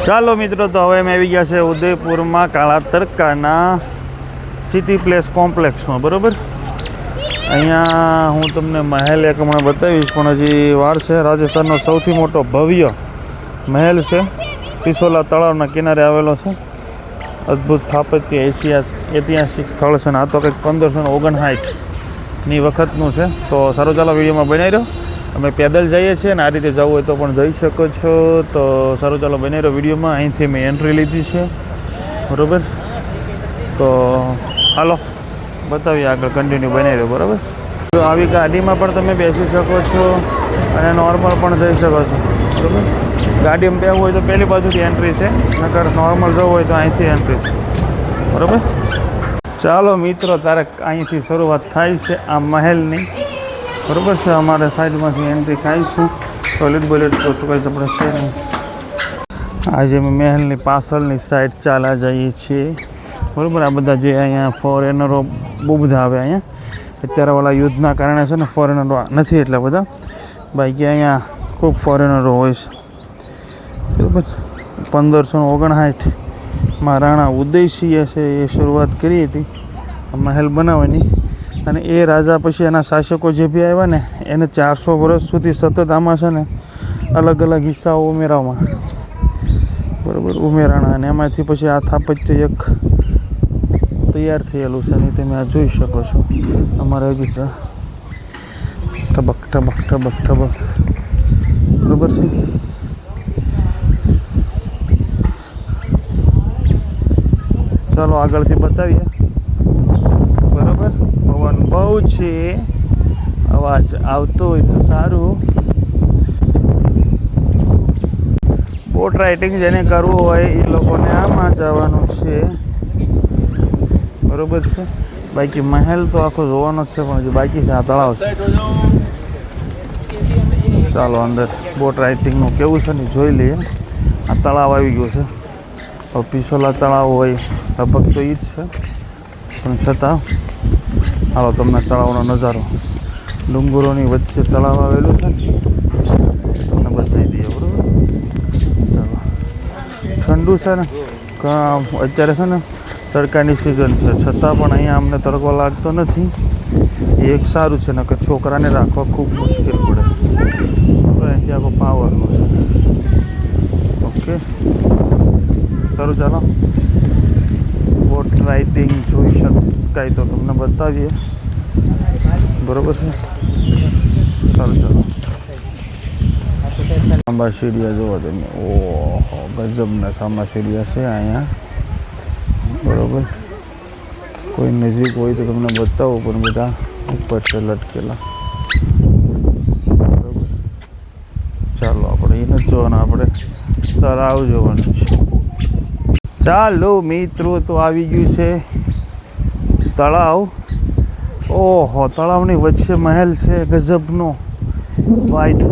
ચાલો મિત્રો, તો હવે અમે આવી ગયા છે ઉદયપુરમાં કાળા તડકાના સિટી પ્લેસ કોમ્પ્લેક્સમાં. બરાબર, અહીંયા હું તમને મહેલ એક હમણાં બતાવીશ, પણ હજી વાર છે. રાજસ્થાનનો સૌથી મોટો ભવ્ય મહેલ છે, પિસોલા તળાવના કિનારે આવેલો છે. અદ્ભુત સ્થાપત્ય ઐતિહાસિક સ્થળ છે ને આ તો કંઈક 1559ની વખતનું છે. તો સારું, ચાલો વિડીયોમાં બનાવી રહ્યો. અમે પેદલ જઈએ છીએ ને આ રીતે જવું હોય તો પણ જઈ શકો છો. તો સારું, ચાલો બને રહ્યો વિડીયોમાં. અહીંથી મેં એન્ટ્રી લીધી છે. બરાબર, તો હાલો બતાવીએ આગળ, કન્ટિન્યુ બનાવી રહ્યો. બરાબર, તો આવી ગાડીમાં પણ તમે બેસી શકો છો અને નોર્મલ પણ જઈ શકો છો. બરાબર, ગાડીમાં બેસવું હોય તો પહેલી બાજુથી એન્ટ્રી છે, નકર નોર્મલ જવું હોય તો અહીંથી એન્ટ્રી છે. બરાબર, ચાલો મિત્રો, તારે અહીંથી શરૂઆત થાય છે આ મહેલની. બરાબર છે, અમારે સાઈડમાંથી એન્ટ્રી થાય છે. ટોયલેટ બોયલેટ તો કંઈ આપણે છે નહીં. આજે અમે મહેલની પાછળની સાઈડ ચાલ્યા જઈએ છીએ. બરાબર, આ બધા જે અહીંયા ફોરેનરો બહુ બધા આવે અહીંયા. અત્યારે ઓલા યુદ્ધના કારણે છે ને ફોરેનરો નથી એટલા બધા, બાકી અહીંયા ખૂબ ફોરેનરો હોય છે. બરાબર, 1559માં રાણા ઉદયસિંહે છે એ શરૂઆત કરી હતી મહેલ બનાવવાની. અને એ રાજા પછી એના શાસકો જે બી આવ્યા ને એને 400 વર્ષ સુધી સતત આમાં છે ને અલગ અલગ હિસ્સાઓ ઉમેરવામાં. બરાબર, ઉમેરાણા અને એમાંથી પછી આ સ્થાપત્ય એક તૈયાર થયેલું છે. અને તમે આ જોઈ શકો છો. અમારે હજી ટબક ટબક ટબક ટબક. બરાબર છે, ચાલો આગળથી બતાવીએ. બરાબર, પવન બહુ છે, અવાજ આવતો હોય તો સારું. બોટ રાઇડિંગ જેને કરવું હોય એ લોકોને આમાં જવાનું છે. બરાબર છે, બાકી મહેલ તો આખો જોવાનો જ છે, પણ હજી બાકી છે. આ તળાવ છે. ચાલો અંદર બોટ રાઇડિંગનું કેવું છે ને જોઈ લઈએ. આ તળાવ આવી ગયું છે. તો પિસોલા તળાવ હોય લગભગ તો એ જ છે, પણ છતાં હાલો તમને તળાવનો નજારો, ડુંગરોની વચ્ચે તળાવ આવેલું છે તમને બતાવી દઈએ. બરાબર, ચાલો. ઠંડુ છે ને, અત્યારે છે ને તડકાની સિઝન છે, છતાં પણ અહીંયા અમને તડકો લાગતો નથી. એ એક સારું છે, ને કે છોકરાને રાખવા ખૂબ મુશ્કેલ પડે. અહીંથી આખો પાવરનું છે. ઓકે, સારું, ચાલો બોટ રાઇડિંગ જોઈ શકાય તો તમને બતાવીએ. બરાબર છે, સારું, ચાલો. સાંભા સીડિયા જોવા તમે. ઓહો, ગજબના સાંભા સીડિયા છે અહીંયા. બરાબર, કોઈ નજીક હોય તો તમને બતાવું, પણ બધા ઉપર છે લટકેલા. બરાબર, ચાલો આપણે એને જ જોવાના, આપણે તળાવ જોવાનું છે. ચાલો મિત્રો, તો આવી ગયું છે તળાવ. ઓહો, તળાવની વચ્ચે મહેલ છે ગજબનો, વાઈટ,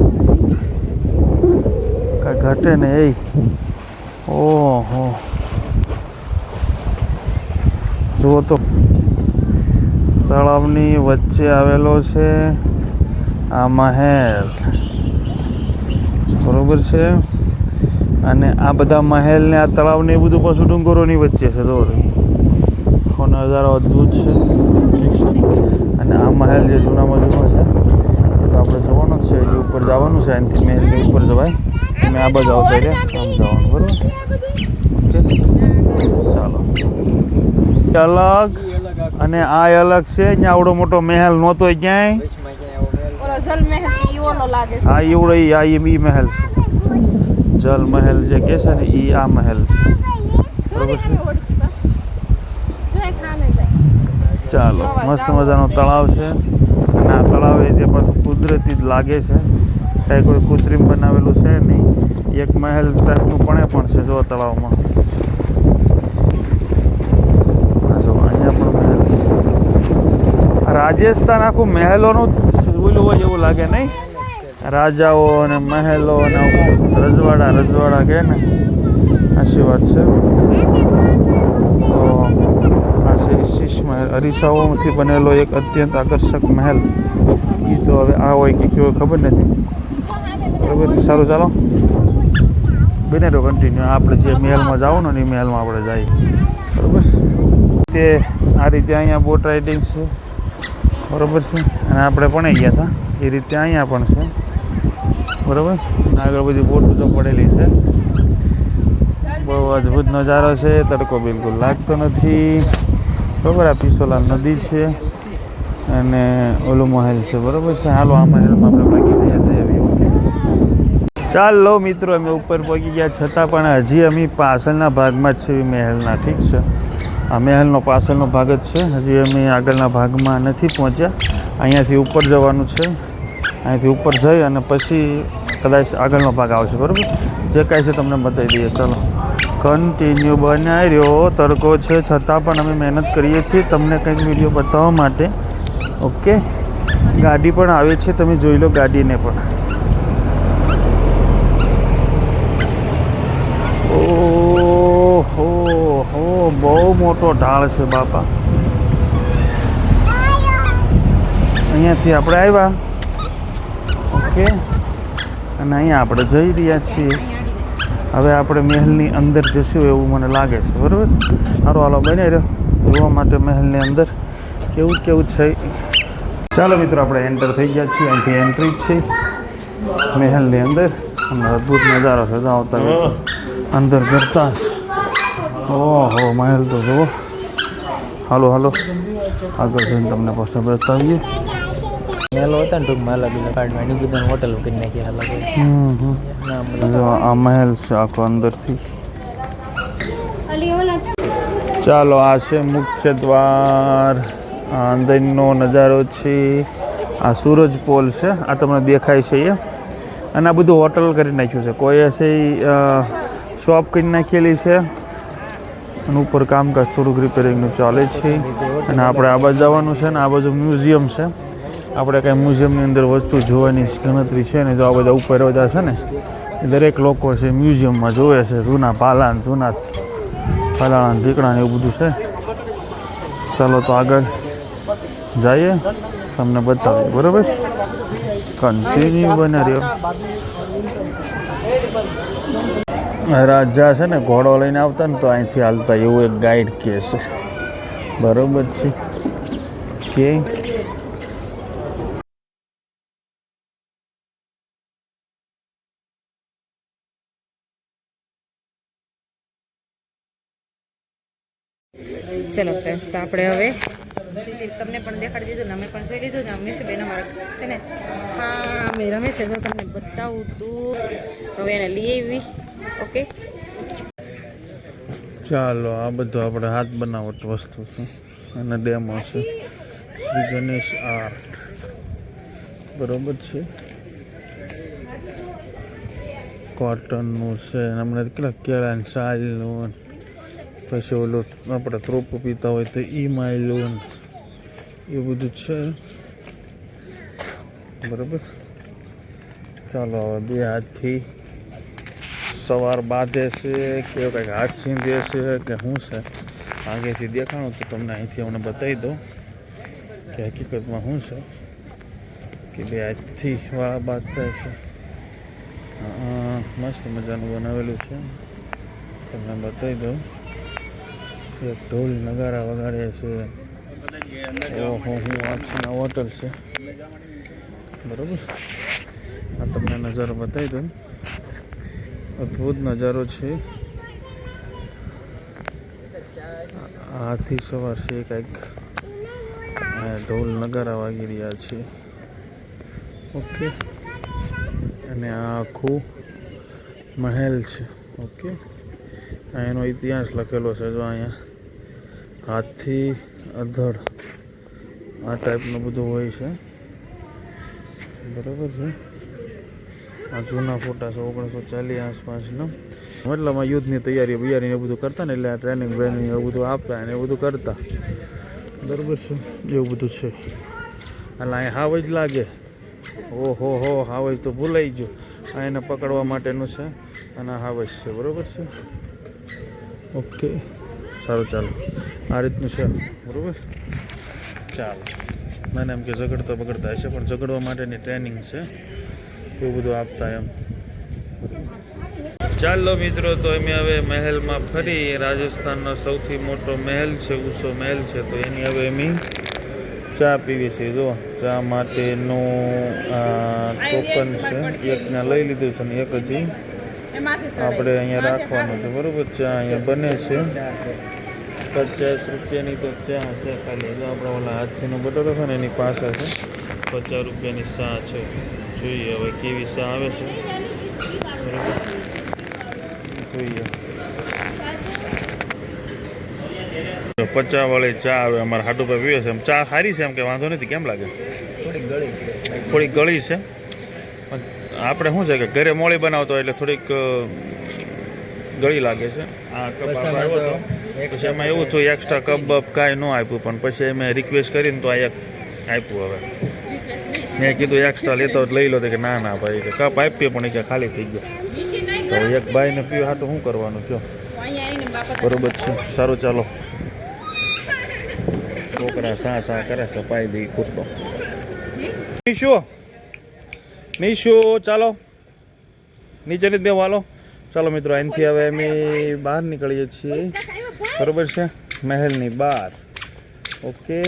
કાંઈ ઘટે ને એ. ઓહો, જુઓ તો, તળાવની વચ્ચે આવેલો છે આ મહેલ. બરાબર છે, અને આ બધા મહેલને આ તળાવને એ બધું પાછું ડુંગરોની વચ્ચે છે. જો નજારો અદ્ભુત છે. ઠીક છે, અને આ મહેલ જે જૂનામાં જૂનો છે એ તો આપણે જોવાનો જ છે. એ ઉપર જવાનું છે, એનાથી મહેલની ઉપર જવાય. તમે આ બાજુ આવતા રહ્યા આમ જવાનું. બરાબર, ઓકે, ચાલો. અલગ અને આ અલગ છે. અહીંયા આવડો મોટો મહેલ નહોતો ક્યાંય. હા, એવડો આ ઈ મહેલ છે. જલ મહેલ જે કહે છે ને એ આ મહેલ છે. બરાબર છે, ચાલો. મસ્ત મજાનો તળાવ છે, અને આ તળાવ એ જે પાછું કુદરતી જ લાગે છે, કાંઈ કોઈ કૃત્રિમ બનાવેલું છે નહીં. એક મહેલ ટાઈપનું પણ છે જો તળાવમાં. જો અહીંયા પણ મહેલ છે. રાજસ્થાન આખું મહેલોનું ઓલું હોય એવું લાગે નહીં? રાજાઓ અને મહેલો અને રજવાડા કહે ને, સાચી વાત છે. તો આ છે શીશ મહેલ, અરીસાઓથી બનેલો એક અત્યંત આકર્ષક મહેલ. એ તો હવે આ હોય કે કેવો ખબર નથી. બરાબર છે, સારું, ચાલો. બને રહ્યો કન્ટિન્યુ. આપણે જે મહેલમાં જવાનું ને એ મહેલમાં આપણે જઈએ, બરાબર. તે આ રીતે અહીંયા બોટ રાઇડિંગ છે, બરાબર છે. અને આપણે પણ ગયા હતા એ રીતે અહીંયા પણ છે, બરાબર. આગળ બધી બોટો તો પડેલી છે. બહુ અદ્ભુત નજારો છે. તડકો બિલકુલ લાગતો નથી, બરાબર. આ પિસોલા નદી છે અને ઓલો મહેલ છે, બરાબર છે. હાલો આ મહેલમાં આપણે બાકી રહ્યા છીએ. ઓકે, ચાલો મિત્રો, અમે ઉપર પહોંચી ગયા છતાં પણ હજી અમે પાછળના ભાગમાં જ છે મહેલના. ઠીક છે, આ મહેલનો પાછળનો ભાગ જ છે. હજી અમે આગળના ભાગમાં નથી પહોંચ્યા. અહીંયાથી ઉપર જવાનું છે. અહીંયાથી ઉપર જઈ અને પછી કદાચ આગળનો ભાગ આવશે, બરાબર. જે કાંઈ છે તમને બતાવી દઈએ. ચાલો કન્ટિન્યુ બનાવી રહ્યો. તડકો છે છતાં પણ અમે મહેનત કરીએ છીએ તમને કંઈક વિડીયો બતાવવા માટે. ઓકે, ગાડી પણ આવે છે, તમે જોઈ લો ગાડીને પણ. ઓહો હો, બહુ મોટો ઢાળ છે બાપા. અહીંયાથી આપણે આવ્યા, ઓકે, અને અહીંયા આપણે જઈ રહ્યા છીએ. હવે આપણે મહેલની અંદર જઈશું એવું મને લાગે છે, બરાબર. સારો હાલો બને રહ્યો જોવા માટે મહેલની અંદર કેવું કેવું છે. ચાલો મિત્રો, આપણે એન્ટર થઈ ગયા છીએ. અહીંથી એન્ટ્રી જ છે મહેલની અંદર અને અદ્ભુત નજારો છે. આવતા અંદર કરતા ઓહો મહેલ તો જુઓ. હાલો હાલો આગળ જઈને તમને પાછા બતાવીએ. મહેલ હતા ને ટૂંકમાં અલગ અલગ કાર્ડમાં એની બધાને હોટલ કરી નાખી અલગ. આ મહેલ છે આખો અંદરથી. ચાલો આ છે મુખ્ય દ્વાર. આ અંદરનો નજારો છે. આ સૂરજ પોલ છે, આ તમને દેખાય છે એ. અને આ બધું હોટલ કરી નાખ્યું છે. કોઈ હશે શોપ કરી નાખેલી છે અને ઉપર કામકાજ થોડુંક રિપેરિંગનું ચાલે છે. અને આપણે આ બાજુ જવાનું છે ને આ બાજુ મ્યુઝિયમ છે. આપણે કાંઈ મ્યુઝિયમની અંદર વસ્તુ જોવાની ગણતરી છે ને. જો આ બધા ઉપર બધા છે ને એ દરેક લોકો છે મ્યુઝિયમમાં જોવે છે. જૂના પાલાન, જૂના ફલાણા ઢીકણા એવું બધું છે. ચાલો તો આગળ જઈએ, તમને બતાવીએ, બરાબર. કન્ટિન્યુ બને રહ્યો. રાજા છે ને ઘોડો લઈને આવતા ને તો અહીંથી હાલતા એવું એક ગાઈડ કહે છે, બરાબર છે. કે ચલો ફ્રેન્ડ્સ, તો આપણે હવે તમને પણ દેખાડી દીધું ને અમે પણ જોઈ લીધું ને. અમે શું બેન અમારા છે ને, હા અમે રમે છે તો તમને બતાવું તું. હવે એને લઈ આવી. ઓકે, ચાલો આ બધું આપણે હાથ બનાવટ વસ્તુ છે અને ડેમો છે. શ્રી ગણેશ આર્ટ, બરોબર છે. કોટનનું છે. હમણાં કેટલા કેળાની સાલનું, પછી ઓલું આપણે ત્રોપો પીતા હોય તો ઈ માયલું એ બધું છે, બરાબર. ચાલો હવે બે હાથથી સવાર બાંધે છે કે કંઈક હાથ છીંધે છે કે શું છે, આગેથી દેખાણું તો તમને અહીંથી અમને બતાવી દઉં કે હકીકતમાં શું છે કે બે હાથથી વાળા બાંધતા છે. મસ્ત મજાનું બનાવેલું છે, તમને બતાવી દઉં. એક ઢોલ નગારા વગાડે છે. ઓહો, હું આખી હોટલ છે, બરાબર. આ તમને નજારો બતાવી દઉં. અદ્ભુત નજારો છે. આથી સવાર છે કંઈક ઢોલ નગારા વાગી રહ્યા છે, ઓકે. અને આ આખું મહેલ છે, ઓકે. એનો ઇતિહાસ લખેલો છે. જો અહીંયા હાથથી અધડ આ ટાઈપનું બધું હોય છે, બરાબર છે. આ જૂના ફોટા છે 1940 આસપાસના. મતલબમાં યુદ્ધની તૈયારી બિયારીને એવું બધું કરતા ને, એટલે આ ટ્રેનિંગ બ્રેનિંગ એવું બધું આપતા અને એવું બધું કરતા, બરાબર છે. એવું બધું છે. એટલે અહીંયા હાવ જ લાગે. ઓહો હો, હાવ જ તો ભૂલાઈ ગયું. આ એને પકડવા માટેનું છે અને હાવ જ છે, બરાબર છે. ઓકે, સારું. ચાલો આ રીતનું છે, બરાબર. ચાલો, મને એમ કે ઝઘડતા બગડતા હશે પણ ઝઘડવા માટેની ટ્રેનિંગ છે, એવું બધું આપતા એમ. ચાલો મિત્રો, તો અમે હવે મહેલમાં ફરી. રાજસ્થાનનો સૌથી મોટો મહેલ છે, ઊંચો મહેલ છે, તો એની હવે અમે ચા પીવી છે. જો ચા માટેનું ટોકન છે, એકને લઈ લીધું છે ને એક હજી આપણે અહીંયા રાખવાનું છે. બરોબર, ચા અહીંયા બને છે. 50 રૂપિયાની તો ચા છે ખાલી. જો આપણે ઓલા હાથથીનો બટાટો છે ને એની પાસે છે. 50 રૂપિયાની ચા છે. જોઈએ હવે કેવી ચા આવે છે. બરોબર, જોઈએ. 50 વાળી ચા આવે અમારા હાટુ પર પીવે છે. ચા સારી છે, એમ કે વાંધો નથી. કેમ લાગે? થોડી ગળી છે. થોડીક ગળી છે. આપણે શું છે કે ઘરે મોળી બનાવતો એટલે થોડીક ગળી લાગે છે. આ કપ આવ્યો હતો પછી એમાં એવું થયું એક્સ્ટ્રા કપ બપ કાંઈ ન આપ્યું, પણ પછી અમે રિક્વેસ્ટ કરીને તો આ એક આપ્યું. હવે મેં કીધું એક્સ્ટ્રા લેતો લઈ લો, કે ના ના ભાઈ કે કપ આપીએ, પણ એ કે ખાલી થઈ ગયો. તો એક ભાઈને પીવું હાટું શું કરવાનું કયો? બરોબર છે, સારું ચાલો. છોકરા સા કરે છે, પાઈ દઈ કૂદતો. નિશુ ચાલો નીચે નથી દેવા. હાલો ચાલો મિત્રો, અહીંથી હવે અમે બહાર નીકળીએ છીએ. બરોબર છે, મહેલની બહાર. Okay,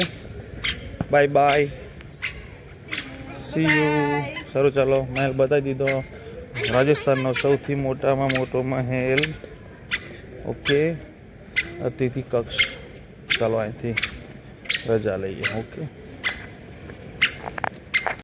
bye bye, C you. સારું ચાલો, મહેલ બતાવી દીધો. રાજસ્થાનનો સૌથી મોટામાં મોટો મહેલ. ઓકે, અતિથિ કક્ષ. ચાલો અહીંથી રજા લઈએ. ઓકે.